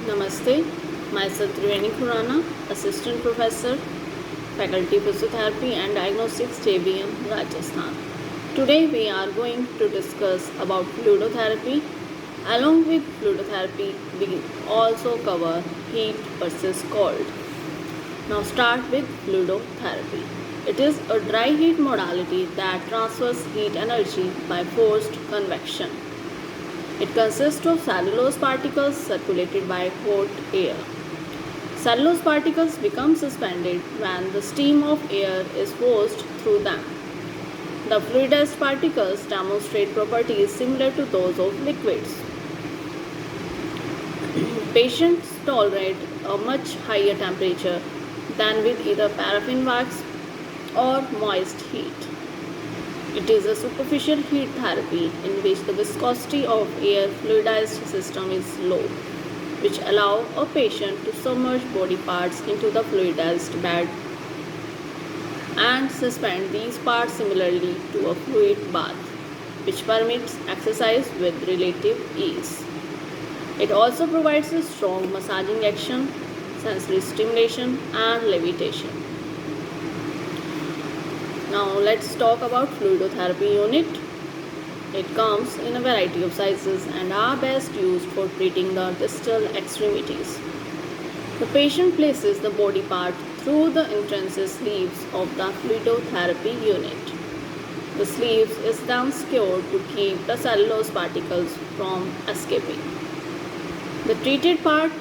Namaste, myself Triveni Khurana, Assistant Professor, Faculty Physiotherapy and Diagnostics, JBM, Rajasthan. Today we are going to discuss about fluidotherapy. Along with fluidotherapy, we also cover heat versus cold. Now start with fluidotherapy. It is a dry heat modality that transfers heat energy by forced convection. It consists of cellulose particles circulated by hot air. Cellulose particles become suspended when the stream of air is forced through them. The fluidized particles demonstrate properties similar to those of liquids. Patients tolerate a much higher temperature than with either paraffin wax or moist heat. It is a superficial heat therapy in which the viscosity of air fluidized system is low, which allow a patient to submerge body parts into the fluidized bed and suspend these parts similarly to a fluid bath, which permits exercise with relative ease. It also provides a strong massaging action, sensory stimulation, and levitation. Now let's talk about fluidotherapy unit. It comes in a variety of sizes and are best used for treating the distal extremities. The patient places the body part through the intrinsic sleeves of the fluidotherapy unit. The sleeves is then secured to keep the cellulose particles from escaping. The treated part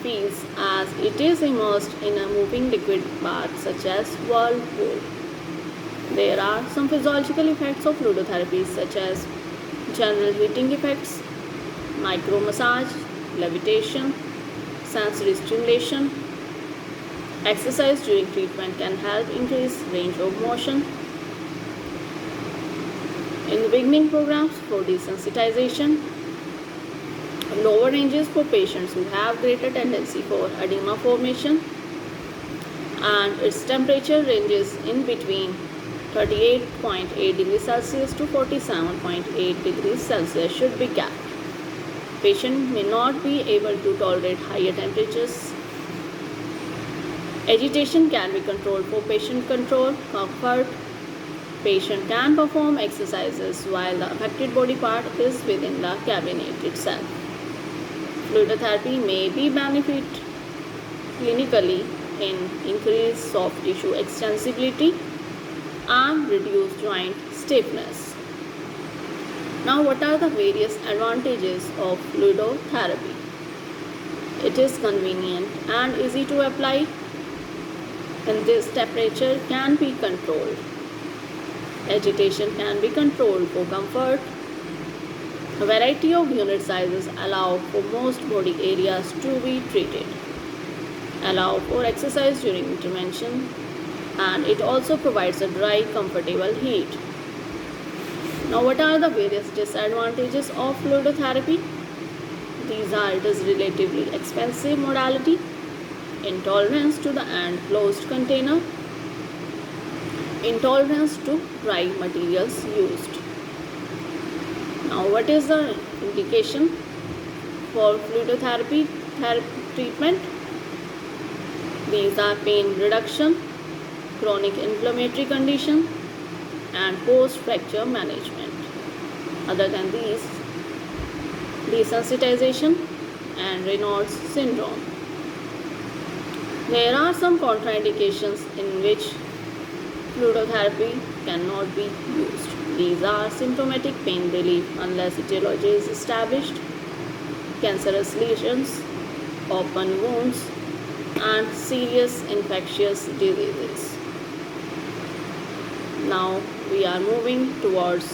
feels as it is immersed in a moving liquid bath such as whirlpool. There are some physiological effects of fluidotherapy such as general heating effects, micro massage, levitation, sensory stimulation. Exercise during treatment can help increase range of motion. In the beginning programs for desensitization, lower ranges for patients who have greater tendency for edema formation, and its temperature ranges in between 38.8 degrees Celsius to 47.8 degrees Celsius should be kept. Patient may not be able to tolerate higher temperatures. Agitation can be controlled for patient control, comfort. Patient can perform exercises while the affected body part is within the cabinet itself. Fluidotherapy may be benefit clinically in increased soft tissue extensibility and reduce joint stiffness. Now, what are the various advantages of fluidotherapy? It is convenient and easy to apply, and this temperature can be controlled. Agitation can be controlled for comfort. A variety of unit sizes allow for most body areas to be treated. Allow for exercise during intervention, and it also provides a dry, comfortable heat. Now, what are the various disadvantages of fluidotherapy? These are: it is relatively expensive modality, intolerance to the end closed container, intolerance to dry materials used. Now, what is the indication for fluidotherapy treatment? These are pain reduction, chronic inflammatory condition, and post-fracture management. Other than these, desensitization and Raynaud's syndrome. There are some contraindications in which fluidotherapy cannot be used. These are symptomatic pain relief unless etiology is established, cancerous lesions, open wounds, and serious infectious diseases. Now we are moving towards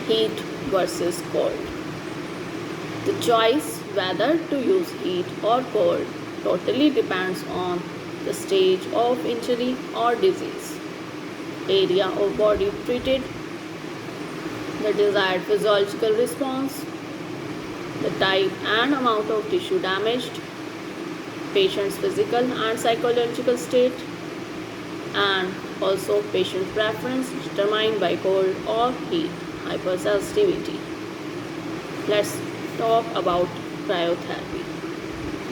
heat versus cold. The choice whether to use heat or cold totally depends on the stage of injury or disease, area of body treated, the desired physiological response, the type and amount of tissue damaged, patient's physical and psychological state, and also patient preference determined by cold or heat hypersensitivity. Let's talk about cryotherapy.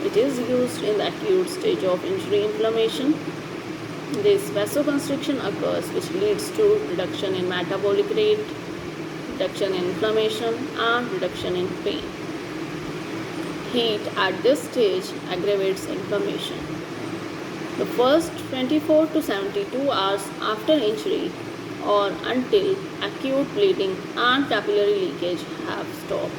It is used in the acute stage of injury inflammation. This vasoconstriction occurs, which leads to reduction in metabolic rate, reduction in inflammation, and reduction in pain. Heat at this stage aggravates inflammation. The first 24 to 72 hours after injury or until acute bleeding and capillary leakage have stopped.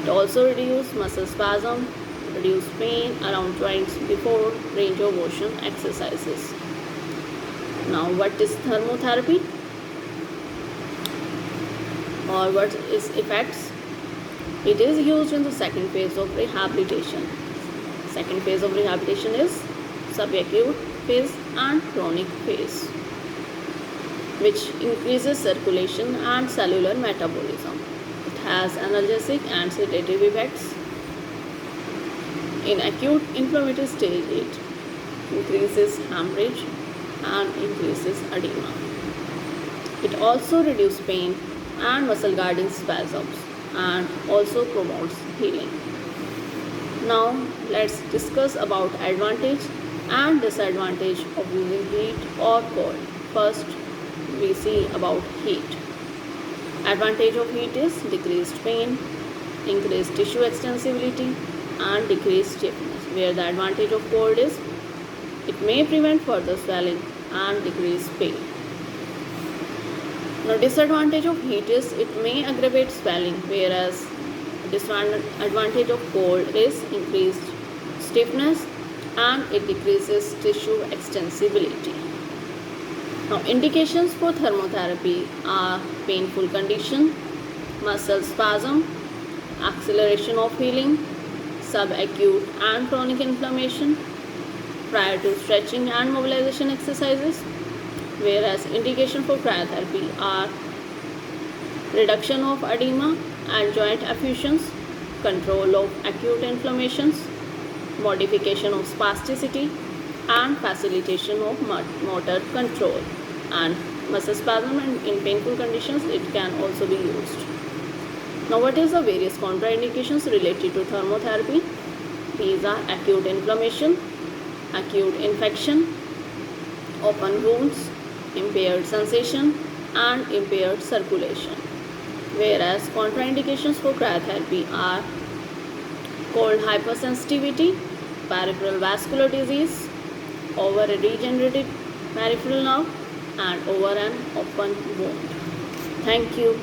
It also reduces muscle spasm, reduce pain around joints before range of motion exercises. Now, what is thermotherapy or what is effects? It is used in the second phase of rehabilitation. Second phase of rehabilitation is subacute phase and chronic phase, which increases circulation and cellular metabolism. It has analgesic and sedative effects. In acute inflammatory stage, it increases hemorrhage and increases edema. It also reduces pain and muscle guarding spasms and also promotes healing. Now let's discuss about advantage and disadvantage of using heat or cold. First, we see about heat. Advantage of heat is decreased pain, increased tissue extensibility, and decreased stiffness, where the advantage of cold is it may prevent further swelling and decrease pain. Now, disadvantage of heat is it may aggravate swelling, whereas disadvantage of cold is increased stiffness and it decreases tissue extensibility. Now, indications for thermotherapy are painful condition, muscle spasm, acceleration of healing, subacute and chronic inflammation prior to stretching and mobilization exercises, whereas indication for cryotherapy are reduction of edema and joint effusions, control of acute inflammations, modification of spasticity, and facilitation of motor control, and muscle spasm, and in painful conditions it can also be used. Now, what is the various contraindications related to thermotherapy? These are acute inflammation, acute infection, open wounds, impaired sensation, and impaired circulation. Whereas contraindications for cryotherapy are cold hypersensitivity, peripheral vascular disease, over a degenerated peripheral nerve, and over an open wound. Thank you.